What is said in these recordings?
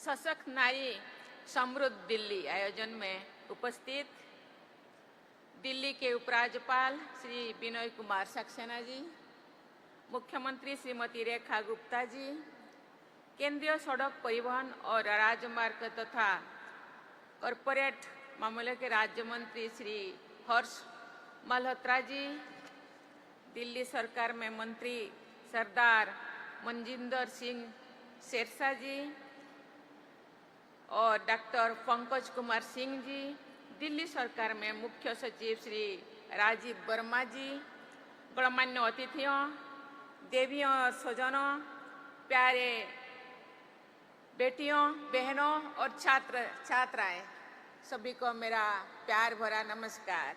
सशक्त नारी समृद्ध दिल्ली आयोजन में उपस्थित दिल्ली के उपराज्यपाल श्री विनय कुमार सक्सेना जी, मुख्यमंत्री श्रीमती रेखा गुप्ता जी, केंद्रीय सड़क परिवहन और राजमार्ग तथा कॉरपोरेट मामलों के राज्य मंत्री श्री हर्ष मल्होत्रा जी, दिल्ली सरकार में मंत्री सरदार मनजिंदर सिंह शेरशाह जी और डॉक्टर पंकज कुमार सिंह जी, दिल्ली सरकार में मुख्य सचिव श्री राजीव वर्मा जी, गणमान्य अतिथियों, देवियों और स्वजनों, प्यारे बेटियों, बहनों और छात्राएं, सभी को मेरा प्यार भरा नमस्कार।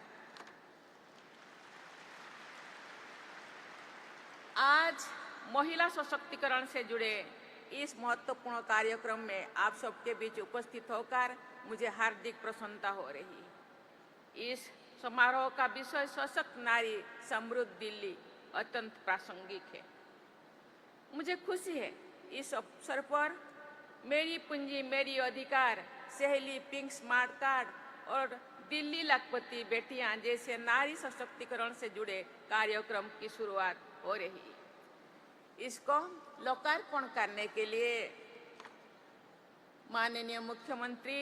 आज महिला सशक्तिकरण से जुड़े इस महत्वपूर्ण कार्यक्रम में आप सबके बीच उपस्थित होकर मुझे हार्दिक प्रसन्नता हो रही। इस समारोह का विषय सशक्त नारी समृद्ध दिल्ली अत्यंत प्रासंगिक है। मुझे खुशी है इस अवसर पर मेरी पूंजी मेरी अधिकार, सहेली पिंक स्मार्ट कार्ड और दिल्ली लखपति बेटियां जैसे नारी सशक्तिकरण से जुड़े कार्यक्रम की शुरुआत हो रही। इसको लोकार्पण करने के लिए माननीय मुख्यमंत्री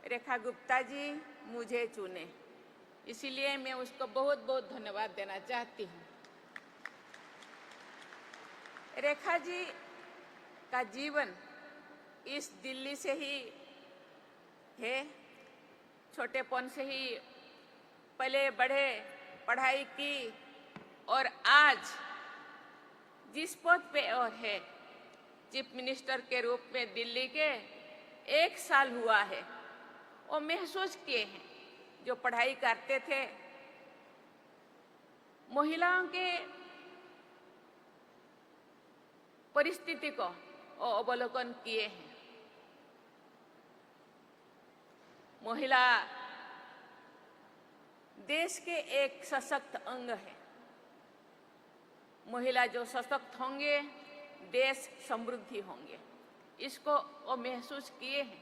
रेखा गुप्ता जी मुझे चुने, इसीलिए मैं उसको बहुत बहुत धन्यवाद देना चाहती हूँ। रेखा जी का जीवन इस दिल्ली से ही है। छोटेपन से ही पले बढ़े, पढ़ाई की और आज जिस पद पे और है, चीफ मिनिस्टर के रूप में दिल्ली के 1 साल हुआ है, वो महसूस किए हैं जो पढ़ाई करते थे महिलाओं के परिस्थिति को वो अवलोकन किए हैं। महिला देश के एक सशक्त अंग है। महिला जो सशक्त होंगे, देश समृद्धि होंगे, इसको वो महसूस किए हैं।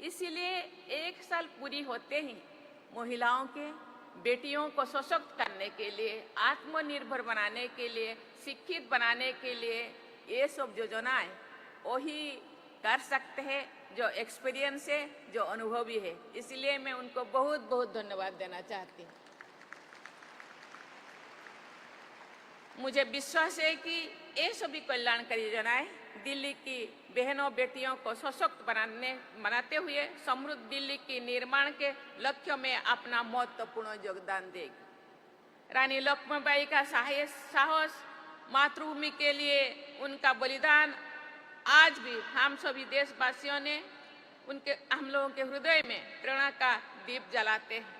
इसीलिए 1 साल पूरी होते ही महिलाओं के, बेटियों को सशक्त करने के लिए, आत्मनिर्भर बनाने के लिए, शिक्षित बनाने के लिए ये सब योजनाएं वही कर सकते हैं जो एक्सपीरियंस है, जो अनुभवी है। इसलिए मैं उनको बहुत बहुत धन्यवाद देना चाहती हूँ। मुझे विश्वास है कि ये सभी कल्याणकारी योजनाएं दिल्ली की बहनों बेटियों को सशक्त बनाते हुए समृद्ध दिल्ली के निर्माण के लक्ष्य में अपना महत्वपूर्ण योगदान देगी। रानी लक्ष्मीबाई का साहस, मातृभूमि के लिए उनका बलिदान आज भी हम सभी देशवासियों ने हम लोगों के हृदय में प्रेरणा का दीप जलाते हैं।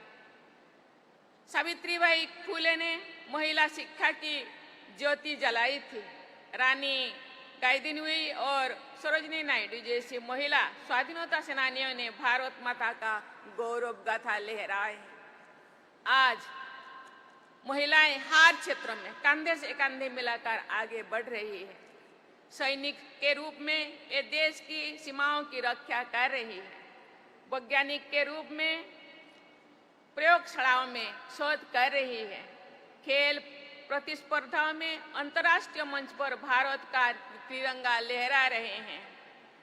सावित्रीबाई फुले ने महिला शिक्षा की ज्योति जलाई थी। रानी गाइदिनवी और सरोजिनी नायडू जैसी महिला स्वाधीनता सेनानियों ने भारत माता का गौरव गाथा लहराए। आज महिलाएं हर क्षेत्र में कंधे से कंधे मिलाकर आगे बढ़ रही है। सैनिक के रूप में ये देश की सीमाओं की रक्षा कर रही है। वैज्ञानिक के रूप में प्रयोगशालाओं में शोध कर रही है। खेल प्रतिस्पर्धाओं में अंतर्राष्ट्रीय मंच पर भारत का तिरंगा लहरा रहे हैं।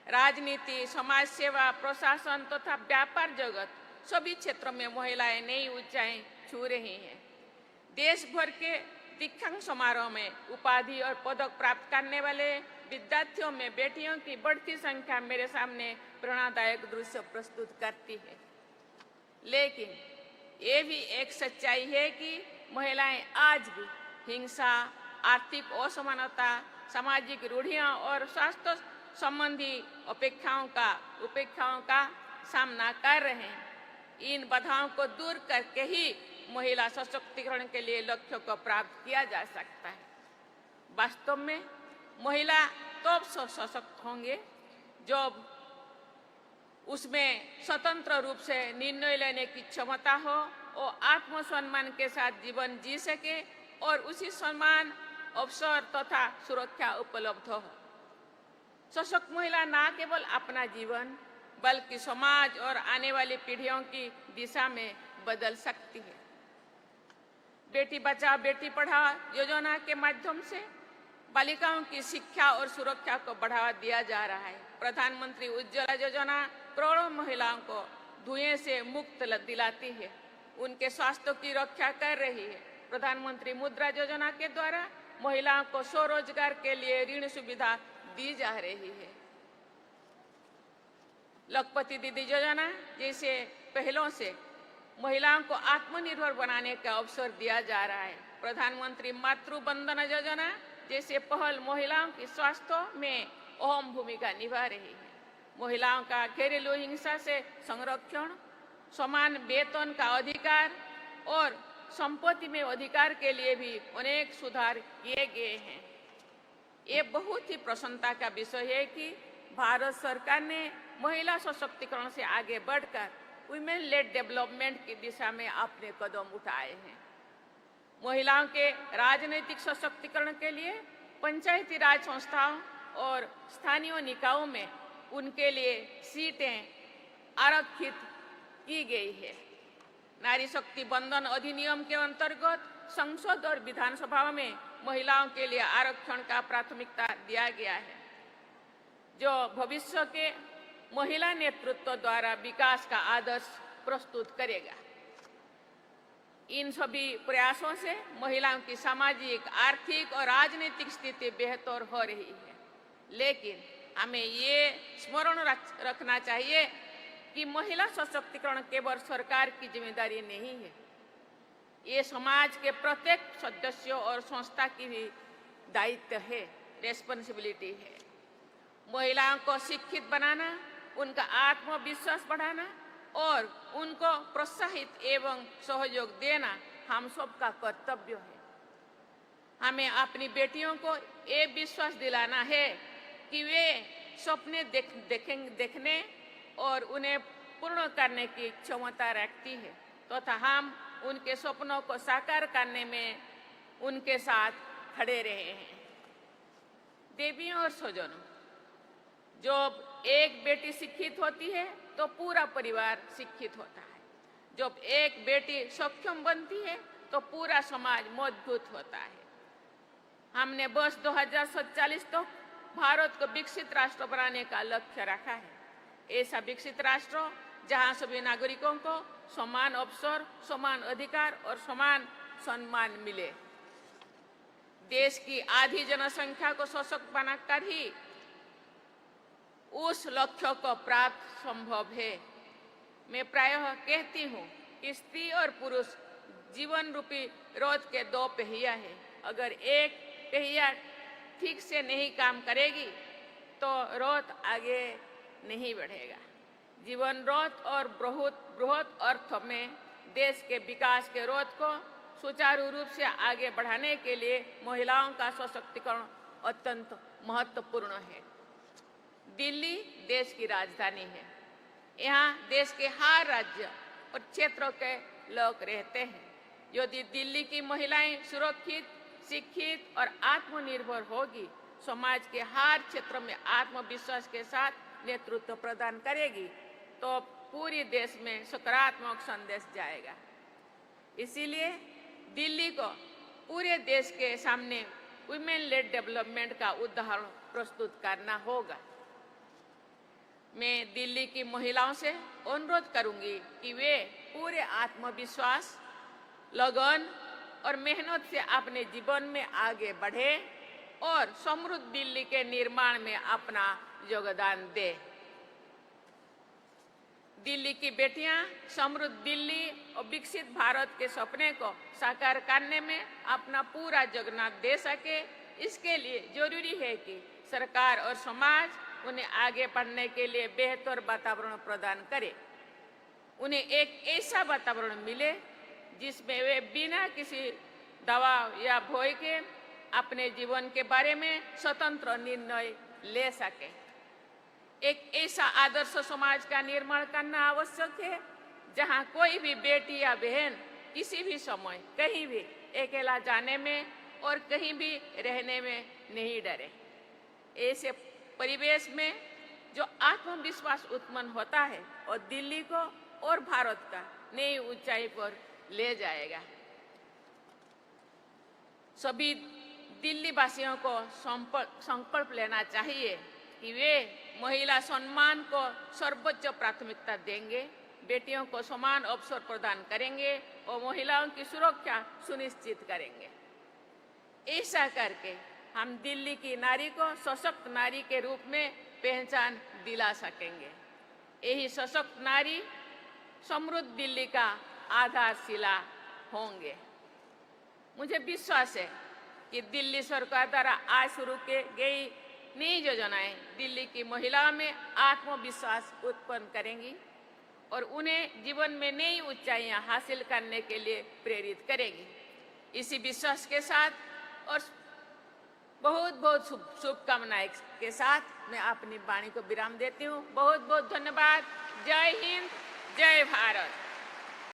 राजनीति, समाज सेवा, प्रशासन तथा व्यापार जगत सभी क्षेत्रों में महिलाएं नई ऊंचाई छू रही हैं। देश भर के दीक्षांत समारोह में उपाधि और पदक प्राप्त करने वाले विद्यार्थियों में बेटियों की बढ़ती संख्या मेरे सामने प्रेरणादायक दृश्य प्रस्तुत करती है। लेकिन ये भी एक सच्चाई है कि महिलाएं आज भी हिंसा, आर्थिक असमानता, सामाजिक रूढ़ियों और स्वास्थ्य संबंधी उपेक्षाओं का सामना कर रहे हैं। इन बाधाओं को दूर करके ही महिला सशक्तिकरण के लिए लक्ष्यों को प्राप्त किया जा सकता है। वास्तव में महिला तब सशक्त होंगे जब उसमें स्वतंत्र रूप से निर्णय लेने की क्षमता हो और आत्मसम्मान के साथ जीवन जी सके और उसी सम्मान, अवसर तथा सुरक्षा उपलब्ध हो। सशक्त महिला ना केवल अपना जीवन बल्कि समाज और आने वाली पीढ़ियों की दिशा में बदल सकती है। बेटी बचाओ बेटी पढ़ाओ योजना के माध्यम से बालिकाओं की शिक्षा और सुरक्षा को बढ़ावा दिया जा रहा है। प्रधानमंत्री उज्ज्वला योजना करोड़ों महिलाओं को धुएं से मुक्त दिलाती है, उनके स्वास्थ्य की रक्षा कर रही है। प्रधानमंत्री मुद्रा योजना के द्वारा महिलाओं को स्वरोजगार के लिए ऋण सुविधा दी जा रही है। लखपति दीदी योजना जैसे पहलों से महिलाओं को आत्मनिर्भर बनाने का अवसर दिया जा रहा है। प्रधानमंत्री मातृ वंदना योजना जैसे पहल महिलाओं के स्वास्थ्य में अहम भूमिका निभा रही है। महिलाओं का घरेलू हिंसा से संरक्षण, समान वेतन का अधिकार और संपत्ति में अधिकार के लिए भी अनेक सुधार किए गए हैं। ये बहुत ही प्रसन्नता का विषय है कि भारत सरकार ने महिला सशक्तिकरण से आगे बढ़कर वुमेन लेड डेवलपमेंट की दिशा में अपने कदम उठाए हैं। महिलाओं के राजनीतिक सशक्तिकरण के लिए पंचायती राज संस्थाओं और स्थानीय निकायों में उनके लिए सीटें आरक्षित की गई है। नारी शक्ति बंधन अधिनियम के अंतर्गत संसद और विधानसभा में महिलाओं के लिए आरक्षण का प्राथमिकता दिया गया है, जो भविष्य के महिला नेतृत्व द्वारा विकास का आदर्श प्रस्तुत करेगा। इन सभी प्रयासों से महिलाओं की सामाजिक, आर्थिक और राजनीतिक स्थिति बेहतर हो रही है। लेकिन हमें ये स्मरण रखना चाहिए कि महिला सशक्तिकरण केवल सरकार की जिम्मेदारी नहीं है, ये समाज के प्रत्येक सदस्य और संस्था की भी दायित्व है, रेस्पॉन्सिबिलिटी है। महिलाओं को शिक्षित बनाना, उनका आत्मविश्वास बढ़ाना और उनको प्रोत्साहित एवं सहयोग देना हम सबका कर्तव्य है। हमें अपनी बेटियों को ये विश्वास दिलाना है कि वे सपने देखने और उन्हें पूर्ण करने की क्षमता रखती है, तथा हम उनके सपनों को साकार करने में उनके साथ खड़े रहे हैं। देवियों और स्वजनों, जब एक बेटी शिक्षित होती है तो पूरा परिवार शिक्षित होता है। जब एक बेटी सक्षम बनती है तो पूरा समाज मजबूत होता है। हमने वर्ष 2047 तक भारत को विकसित राष्ट्र बनाने का लक्ष्य रखा है। ऐसा विकसित राष्ट्र जहां सभी नागरिकों को समान अवसर, समान अधिकार और समान सम्मान मिले। देश की आधी जनसंख्या को सशक्त बनाकर ही उस लक्ष्य को प्राप्त संभव है। मैं प्रायः कहती हूँ कि स्त्री और पुरुष जीवन रूपी रथ के दो पहिया है। अगर एक पहिया ठीक से नहीं काम करेगी तो रथ आगे नहीं बढ़ेगा। जीवन रथ और बृहत अर्थ में देश के विकास के रथ को सुचारू रूप से आगे बढ़ाने के लिए महिलाओं का सशक्तिकरण अत्यंत महत्वपूर्ण है। दिल्ली देश की राजधानी है। यहाँ देश के हर राज्य और क्षेत्रों के लोग रहते हैं। यदि दिल्ली की महिलाएं सुरक्षित, शिक्षित और आत्मनिर्भर होगी, समाज के हर क्षेत्र में आत्मविश्वास के साथ नेतृत्व प्रदान करेगी, तो पूरे देश में सकारात्मक संदेश जाएगा। इसीलिए दिल्ली को पूरे देश के सामने वुमेन लेड डेवलपमेंट का उदाहरण प्रस्तुत करना होगा। मैं दिल्ली की महिलाओं से अनुरोध करूंगी कि वे पूरे आत्मविश्वास, लगन और मेहनत से अपने जीवन में आगे बढ़े और समृद्ध दिल्ली के निर्माण में अपना योगदान दें। दिल्ली की बेटियां समृद्ध दिल्ली और विकसित भारत के सपने को साकार करने में अपना पूरा योगदान दे सके। इसके लिए जरूरी है कि सरकार और समाज उन्हें आगे बढ़ने के लिए बेहतर वातावरण प्रदान करे। उन्हें एक ऐसा वातावरण मिले जिसमें वे बिना किसी दबाव या भय के अपने जीवन के बारे में स्वतंत्र निर्णय ले सके। एक ऐसा आदर्श समाज का निर्माण करना आवश्यक है जहां कोई भी बेटी या बहन किसी भी समय कहीं भी अकेला जाने में और कहीं भी रहने में नहीं डरे। ऐसे परिवेश में जो आत्मविश्वास उत्पन्न होता है और दिल्ली को और भारत का नई ऊंचाई पर ले जाएगा। सभी दिल्ली वासियों को संकल्प लेना चाहिए कि वे महिला सम्मान को सर्वोच्च प्राथमिकता देंगे, बेटियों को समान अवसर प्रदान करेंगे और महिलाओं की सुरक्षा सुनिश्चित करेंगे। ऐसा करके हम दिल्ली की नारी को सशक्त नारी के रूप में पहचान दिला सकेंगे। यही सशक्त नारी समृद्ध दिल्ली का आधारशिला होंगे। मुझे विश्वास है कि दिल्ली सरकार द्वारा आज शुरू की गई नई योजनाएं दिल्ली की महिलाओं में आत्मविश्वास उत्पन्न करेंगी और उन्हें जीवन में नई ऊंचाइयां हासिल करने के लिए प्रेरित करेगी। इसी विश्वास के साथ और बहुत बहुत शुभकामनाएं के साथ मैं अपनी वाणी को विराम देती हूँ। बहुत बहुत धन्यवाद। जय हिंद, जय भारत।